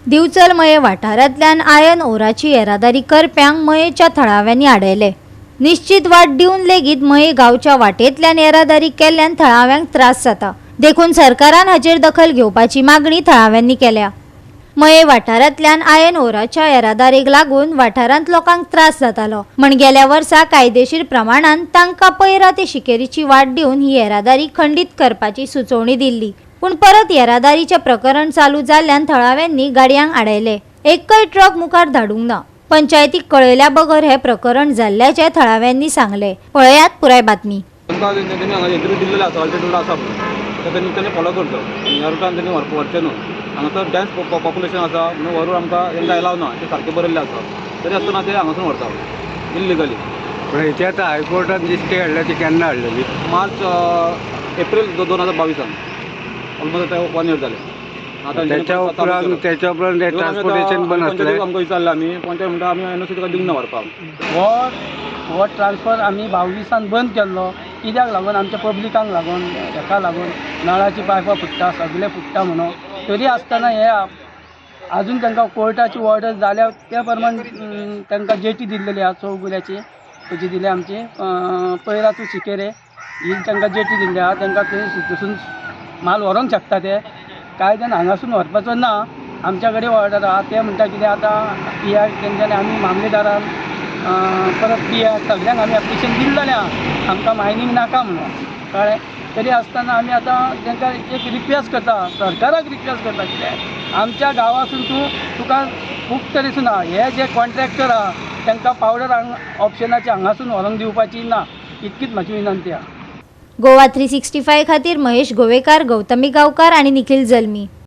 दिवचल मये वाठारांतल्यान आयन ओराची येरादारी करप्यांक मयेच्या थळाव्यांनी आडयले। निश्चित वाट दिवन लेगीत मये गांवच्या वाटेंतल्यान येरादारी केल्ल्यान थळाव्यांक त्रास जाता। देखून सरकारान हाचेर दखल घेवपाची मागणी थळाव्यांनी केल्या। मये वाठारांतल्यान आयन ओराच्या येरादारीक लागून वाठारांत लोकांक त्रास जातालो, म्हण गेल्या वर्सा कायदेशीर प्रमाणान तांकां पैरा ते शिकेरीची वाट दिवन ही येरादारी खंडीत करपाची सुचोवणी दिल्ली। पूण परत येरादारीचे प्रकरण चालू जाल्ल्यान थळाव्यांनी गाडयांक आडयले। एकय ट्रक मुखार धाडूंक ना। पंचायतीक कळयल्या बगर हे प्रकरण जाल्ल्याचे थळाव्यांनी सांगले। पळयात पुराय बातमी। त्यांनी फॉलो करतो ह्या रुटान त्यांनी व्हरचें न्हू। हांगासर डॅन्स पॉप्युलेशन आसा म्हणून व्हरून आमकां तांकां एलाव ना, ते सारकें बरयल्लें आसा तरी आसतना ते हांगासून व्हरता इल्लिगली। पण हेची आतां हायकोर्टान जी स्टे हाडल्या ती केन्ना हाडलेली? मार्च एप्रील 2022 ऑलमोस्ट 1 year जालें। त्याच्या उपरांत ट्रान्सपोर्टेशन बंद आसलें। आमकां विचारलें आमी पंचायत म्हणटा आमी एनओसी तुका दिवंक ना व्हरपाक। हो ट्रान्सफर आमी 22 बंद केल्लो कित्याक लागून आमच्या पब्लिकांक लागून हेका लागून नळाची पायपां फुट्टा सगळे फुट्टा म्हणून तरी आसतना हे अजून तांकां कोर्टाची ऑर्डर जाल्या त्या प्रमाण तांकां जेटी दिल्लेली आहा चौगुल्याची तेजी दिली आमची पैराचो शिकेरे ही तांकां जेटी दिल्ली आहा। तांकां थंय माल व्हरोंक शकता ते कायद्यान हांगासून व्हरपाचो ना। आमच्या कडेन ऑर्डर आहा ते म्हणटा कितें आतां पीआय तेंच्यांनी आमी मामलेदारान परत पीआय सगळ्यांक आमी एप्लिकेशन दिल्लेलें आहा आमकां मायनींग नाका म्हणून कळ्ळें। तरी आसतना आमी आतां तांकां एक रिक्वेस्ट करता, सरकाराक रिक्वेस्ट करता कित्याक आमच्या गांवासून तुका खूब तरेसून आहा हे जे कॉन्ट्रॅक्टर आहा तांकां पावडर ऑप्शनाचे हांगासून व्हरोंक दिवपाची ना, इतकीच म्हाजी विनंती आहा। गोवा 365 खातीर महेश गोवेकार, गौतमी गांवकार आणि निखिल जल्मी।